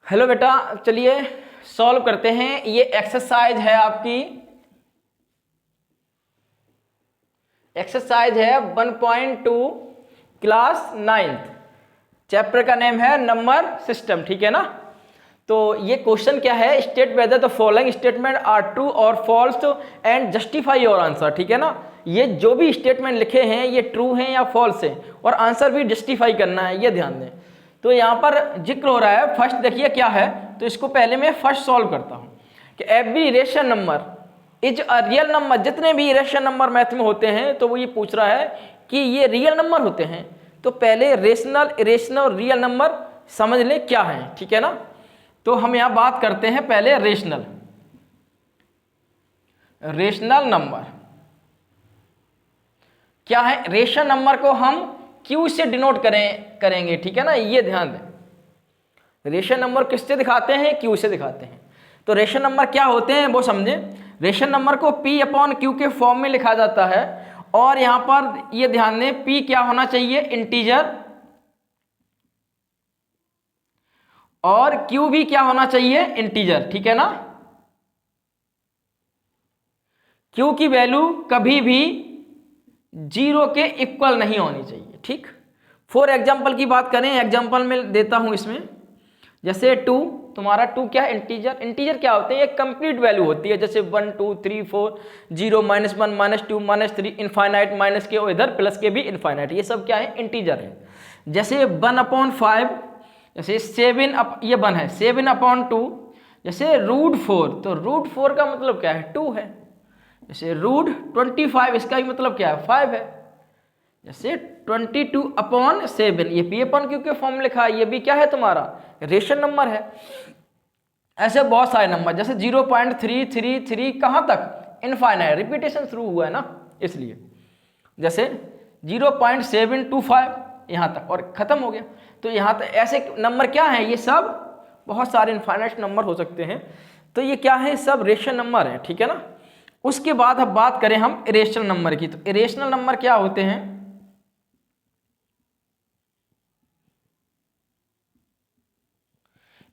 Hello बेटा, चलिए solve करते हैं। ये एक्सरसाइज है आपकी, एक्सरसाइज है 1.2 क्लास 9th। चैप्टर का नेम है नंबर सिस्टम, ठीक है ना। तो ये क्वेश्चन क्या है, state whether the following statement are true और false and justify your answer, ठीक है ना। ये जो भी स्टेटमेंट लिखे हैं ये ट्रू हैं या फॉल्स हैं, और आंसर भी जस्टिफाई करना है, ये ध्यान दें। तो यहाँ पर जिक्र हो रहा है, फर्स्ट देखिए क्या है। तो इसको पहले मैं फर्स्ट सॉल्व करता हूँ कि every irrational number is a real number. जितने भी इरेशनल नंबर मैथ में होते हैं तो वो ये पूछ रहा है कि ये रियल नंबर होते हैं। तो पहले रेशनल, इरेशनल, रियल नंबर समझ ले क्या है, ठीक है ना। तो हम यहाँ बात करते हैं पहले रेशनल नंबर क्या है। रेशनल नंबर को हम क्यू से डिनोट करेंगे, ठीक है ना, ये ध्यान दें। रेशनल नंबर किससे दिखाते हैं, क्यू से दिखाते हैं। तो रेशनल नंबर क्या होते हैं वो समझें। रेशनल नंबर को P/Q के फॉर्म में लिखा जाता है, और यहां पर ये ध्यान दें P क्या होना चाहिए, इंटीजर, और Q भी क्या होना चाहिए, इंटीजर, ठीक है ना। Q की वैल्यू कभी भी 0 के इक्वल नहीं होनी चाहिए, ठीक। फॉर एग्जाम्पल की बात करें, एग्जाम्पल में देता हूं इसमें, जैसे 2, तुम्हारा 2 क्या है, इंटीजर। इंटीजर क्या होते हैं, एक कंप्लीट वैल्यू होती है, जैसे 1 2 3 4 0 -1 -2 -3 इनफाइनाइट, माइनस के और इधर प्लस के भी इनफाइनाइट, ये सब क्या है, इंटीजर है। जैसे 1/5, जैसे 7 ये 1 है, 7/2, जैसे √4, तो √4 का मतलब क्या है, 2 है। जैसे √25, इसका भी मतलब क्या है, 5 है। जैसे 22/7, ये P/Q के फॉर्म लिखा है, ये भी क्या है, तुम्हारा रेशनल नंबर है। ऐसे बहुत सारे नंबर, जैसे 0.333 कहाँ तक, इनफाइनाइट, रिपीटेशन शुरू हुआ है ना, इसलिए। जैसे 0.725 यहाँ तक और खत्म हो गया। तो यहाँ तक ऐसे नंबर क्या है, ये सब बहुत सारे इनफाइनाइट नंबर हो सकते हैं। तो ये क्या है, सब रेशनल नंबर है, ठीक है ना। उसके बाद अब बात करें हम इरेशनल नंबर की। तो इरेशनल नंबर क्या होते हैं,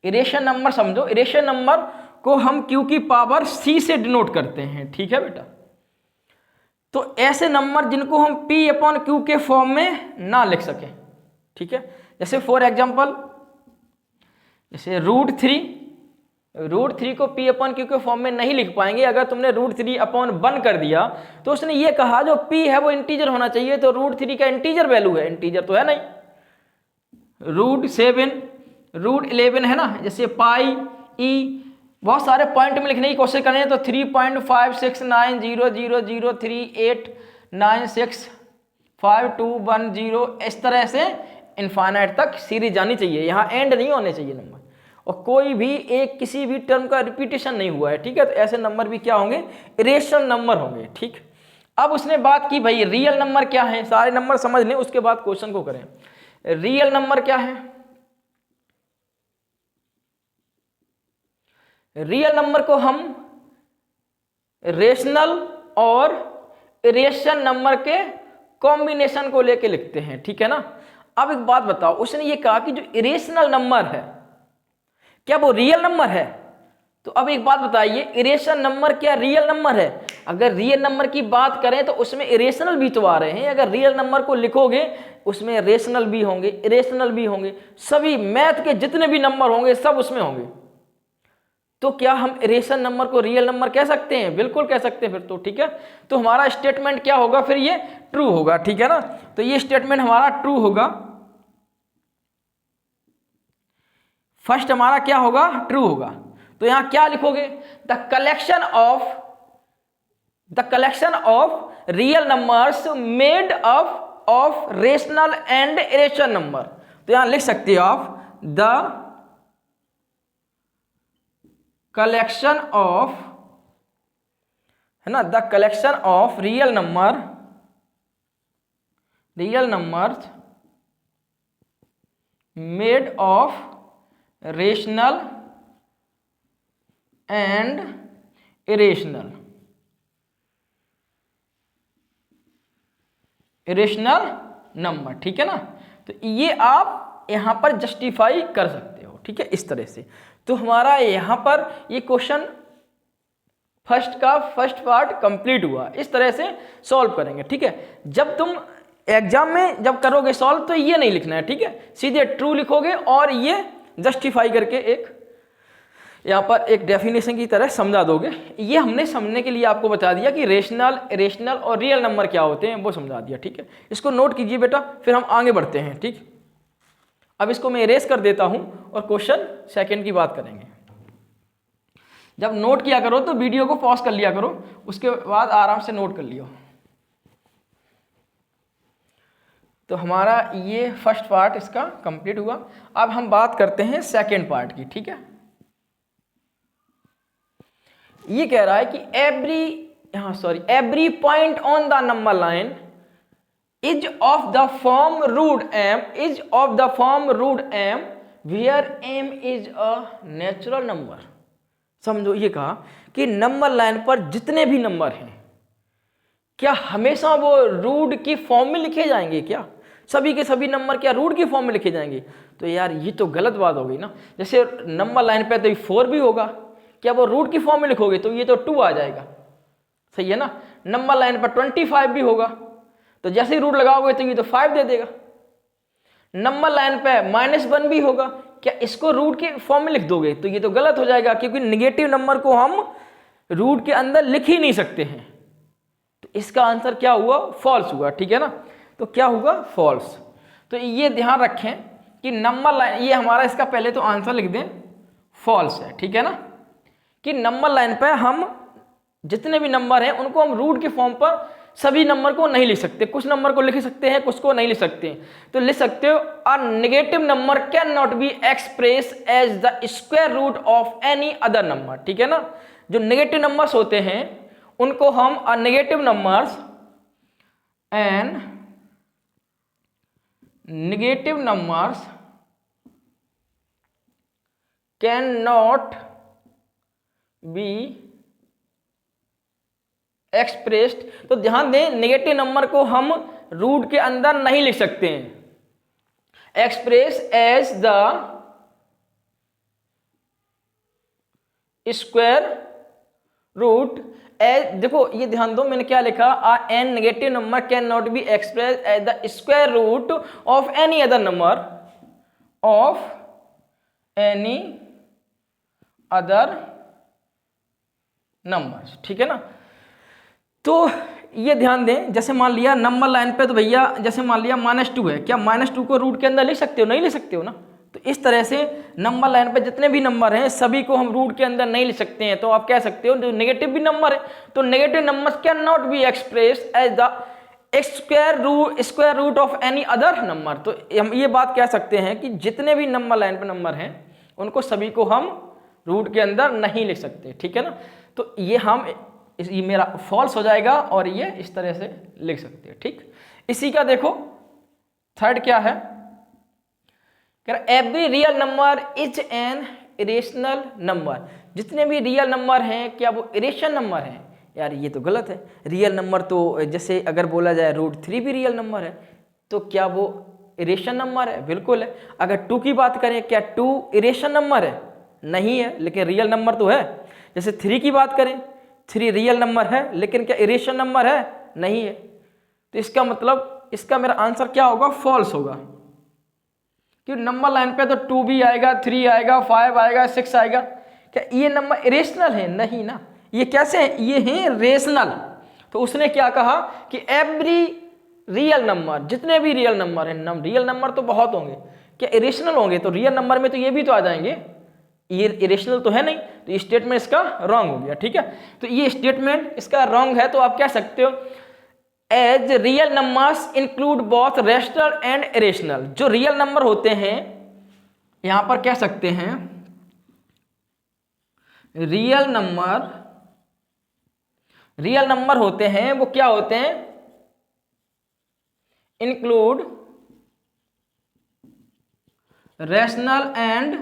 इरेशनल नंबर समझो। इरेशनल नंबर को हम Q की पावर C से डिनोट करते हैं, ठीक है बेटा। तो ऐसे नंबर जिनको हम P/Q के फॉर्म में ना लिख सकें, ठीक है। जैसे फॉर एग्जांपल, जैसे √3 को P/Q के फॉर्म में नहीं लिख पाएंगे। अगर तुमने √3/1 कर दिया तो उसने ये कहा जो P है वो इंटीजर होना चाहिए, तो √3 का इंटीजर वैल्यू है, इंटीजर तो है नहीं। √7, √11 है ना, जैसे पाई ई, बहुत सारे पॉइंट में लिखने की कोशिश करें तो 3.56900388965210, इस तरह से इनफाइनाइट तक सीरीज जानी चाहिए। यहाँ एंड नहीं होने चाहिए नंबर, और कोई भी एक किसी भी टर्म का रिपीटेशन नहीं हुआ है, ठीक है। तो ऐसे नंबर भी क्या होंगे, इरेशनल नंबर होंगे, ठीक। अब उसने बात की भाई रियल नंबर क्या है, सारे नंबर समझ लें उसके बाद क्वेश्चन को करें। रियल नंबर क्या है, रियल नंबर को हम रेशनल और इरेशनल नंबर के कॉम्बिनेशन को लेके लिखते हैं, ठीक है ना। अब एक बात बताओ, उसने ये कहा कि जो इरेशनल नंबर है क्या वो रियल नंबर है। तो अब एक बात बताइए, इरेशनल नंबर क्या रियल नंबर है। अगर रियल नंबर की बात करें तो उसमें इरेशनल भी तो आ रहे हैं। अगर रियल नंबर को लिखोगे उसमें रेशनल भी होंगे, इरेशनल भी होंगे, सभी मैथ के जितने भी नंबर होंगे सब उसमें होंगे। तो क्या हम इरेशनल नंबर को रियल नंबर कह सकते हैं, बिल्कुल कह सकते हैं फिर तो, ठीक है। तो हमारा स्टेटमेंट क्या होगा फिर, ये ट्रू होगा, ठीक है ना। तो ये स्टेटमेंट हमारा ट्रू होगा, फर्स्ट हमारा क्या होगा, ट्रू होगा। तो यहां क्या लिखोगे, the collection of real numbers made up of rational and irrational number. तो यहां लिख सकते हो आप द कलेक्शन ऑफ, है ना, the collection of real numbers made of rational and irrational number, ठीक है ना। तो ये आप यहां पर जस्टिफाई कर सकते हो, ठीक है, इस तरह से। तो हमारा यहाँ पर ये क्वेश्चन फर्स्ट पार्ट कंप्लीट हुआ। इस तरह से सॉल्व करेंगे, ठीक है। जब तुम एग्जाम में जब करोगे सॉल्व तो ये नहीं लिखना है, ठीक है, सीधे ट्रू लिखोगे और ये जस्टिफाई करके एक यहाँ पर एक डेफिनेशन की तरह समझा दोगे। ये हमने समझने के लिए आपको बता दिया कि रेशनल और रियल नंबर क्या होते हैं, वो समझा दिया, ठीक है। इसको नोट कीजिए बेटा, फिर हम आगे बढ़ते हैं, ठीक। अब इसको मैं इरेज कर देता हूं और क्वेश्चन सेकंड की बात करेंगे। जब नोट किया करो तो वीडियो को पॉज कर लिया करो, उसके बाद आराम से नोट कर लियो। तो हमारा ये फर्स्ट पार्ट इसका कंप्लीट हुआ। अब हम बात करते हैं सेकंड पार्ट की, ठीक है। ये कह रहा है कि every point on the number line is of the form root m where m is a natural number। समझो, ये कहा कि नंबर लाइन पर जितने भी नंबर हैं क्या हमेशा वो रूट की फॉर्म में लिखे जाएंगे क्या? सभी के सभी नंबर क्या रूट की फॉर्म में लिखे जाएंगे? तो यार ये तो गलत बात हो गई ना। जैसे नंबर लाइन पे तो 4 भी होगा, क्या वो रूट की फॉर्म में लिखोगे तो ये तो 2 आ जाएगा, सही है ना। नंबर लाइन पर 25 भी होगा, तो जैसे ही रूट लगाओगे तो ये तो 5 दे देगा। नंबर लाइन पे -1 भी होगा, क्या इसको रूट के फॉर्म में लिख दोगे तो ये तो गलत हो जाएगा, क्योंकि नेगेटिव नंबर को हम रूट के अंदर लिख ही नहीं सकते हैं। तो इसका आंसर क्या हुआ? फॉल्स हुआ, ठीक है ना। तो क्या हुआ? फॉल्स। तो ये ध्यान रखें कि नंबर लाइन, ये हमारा इसका पहले तो आंसर लिख दें फॉल्स है, ठीक है ना, कि नंबर लाइन पे हम जितने भी नंबर हैं उनको हम रूट के फॉर्म पर सभी नंबर को नहीं लिख सकते। कुछ नंबर को लिख सकते हैं, कुछ को नहीं लिख सकते। तो लिख सकते हो a negative number can not be express as the square root of any other number, ठीक है ना। जो नेगेटिव नंबर्स होते हैं उनको हम a negative numbers and negative numbers can not be expressed. तो ध्यान दें, नेगेटिव नंबर को हम रूट के अंदर नहीं लिख सकते हैं। Express as the square root as, देखो ये ध्यान दो मैंने क्या लिखा, an negative number can not be express as the square root of any other number ठीक है ना। तो ये ध्यान दें, जैसे मान लिया नंबर लाइन पे, तो भैया जैसे मान लिया -2 है, क्या -2 को रूट के अंदर लिख सकते हो? नहीं लिख सकते हो ना। तो इस तरह से नंबर लाइन पे जितने भी नंबर हैं सभी को हम रूट के अंदर नहीं लिख सकते हैं। तो आप कह सकते हो जो नेगेटिव भी नंबर है, तो negative number can not be express as the square root of any other number. तो हम ये बात कह सकते हैं कि जितने भी नंबर लाइन पे नंबर हैं उनको सभी को हम रूट के अंदर नहीं लिख सकते, ठीक है ना। तो ये मेरा फॉल्स हो जाएगा और ये इस तरह से लिख सकते हैं, ठीक। इसी का देखो थर्ड क्या है, every real number is an irrational number. जितने भी रियल नंबर हैं क्या वो इरेशनल नंबर हैं? यार ये तो गलत है। रियल नंबर तो जैसे अगर बोला जाए √3 भी रियल नंबर है, तो क्या वो इरेशनल नंबर है? बिल्कुल है। अगर 2 की बात करें, क्या 2 इरेशनल नंबर है? नहीं है, लेकिन रियल नंबर तो है। जैसे 3 की बात करें, 3 रियल नंबर है, लेकिन क्या इरेशनल नंबर है? नहीं है। तो इसका मतलब इसका मेरा आंसर क्या होगा? फॉल्स होगा। क्योंकि नंबर लाइन पे तो 2 भी आएगा, 3 आएगा, 5 आएगा, 6 आएगा। क्या ये नंबर इरेशनल है? नहीं ना। ये कैसे है? ये है रेशनल। तो उसने क्या कहा कि एवरी रियल नंबर, जितने भी रियल नंबर हैं, रियल नंबर तो बहुत होंगे, क्या इरेशनल होंगे? तो रियल नंबर में तो ये भी तो आ जाएंगे, ये इरेशनल तो है नहीं। तो ये स्टेटमेंट इसका रॉन्ग हो गया, ठीक है। तो ये स्टेटमेंट इसका रॉन्ग है। तो आप कह सकते हो as real numbers include both rational and irrational. जो रियल नंबर होते हैं, यहां पर कह सकते हैं रियल नंबर होते हैं, वो क्या होते हैं? Include rational and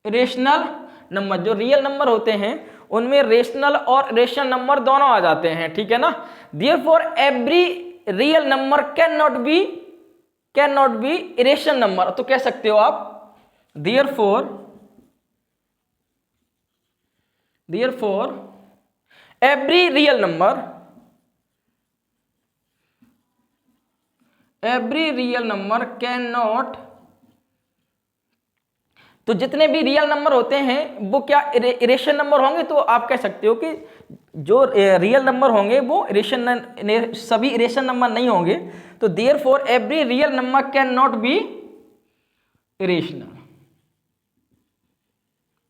rational number. जो रियल नंबर होते हैं उनमें रेशनल और इरेशनल नंबर दोनों आ जाते हैं, ठीक है ना। Therefore every real number can can not B irrational number. तो कह सकते हो आप therefore every real number can not, तो जितने भी रियल नंबर होते हैं वो क्या इरेशनल नंबर होंगे। तो आप कह सकते हो कि जो रियल नंबर होंगे वो सभी इरेशनल नंबर नहीं होंगे। तो therefore every real number can not B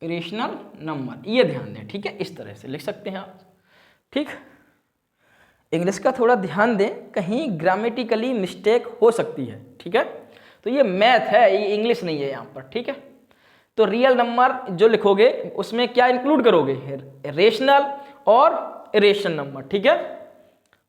irrational number, ये ध्यान दें, ठीक है। इस तरह से लिख सकते हैं आप, ठीक। इंग्लिश का थोड़ा ध्यान दें, कहीं ग्रामेटिकली मिस्टेक हो सकती है, ठीक है। तो ये मैथ है, ये इंग्लिश नहीं है यहाँ पर, ठीक है। तो रियल नंबर जो लिखोगे उसमें क्या इंक्लूड करोगे, रेशनल और इरेशनल नंबर, ठीक है,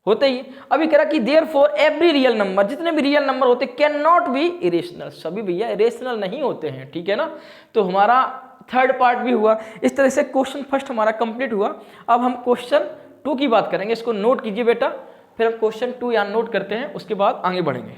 होते ही। अभी कह रहा कि देयरफॉर एवरी रियल नंबर, जितने भी रियल नंबर होते कैन नॉट बी इरेशनल, सभी भैया इरेशनल नहीं होते हैं, ठीक है ना। तो हमारा थर्ड पार्ट भी हुआ। इस तरह से क्वेश्चन फर्स्ट हमारा कंप्लीट हुआ। अब हम क्वेश्चन 2 की बात करेंगे, इसको नोट कीजिए बेटा, फिर हम क्वेश्चन 2 यहाँ नोट करते हैं, उसके बाद आगे बढ़ेंगे।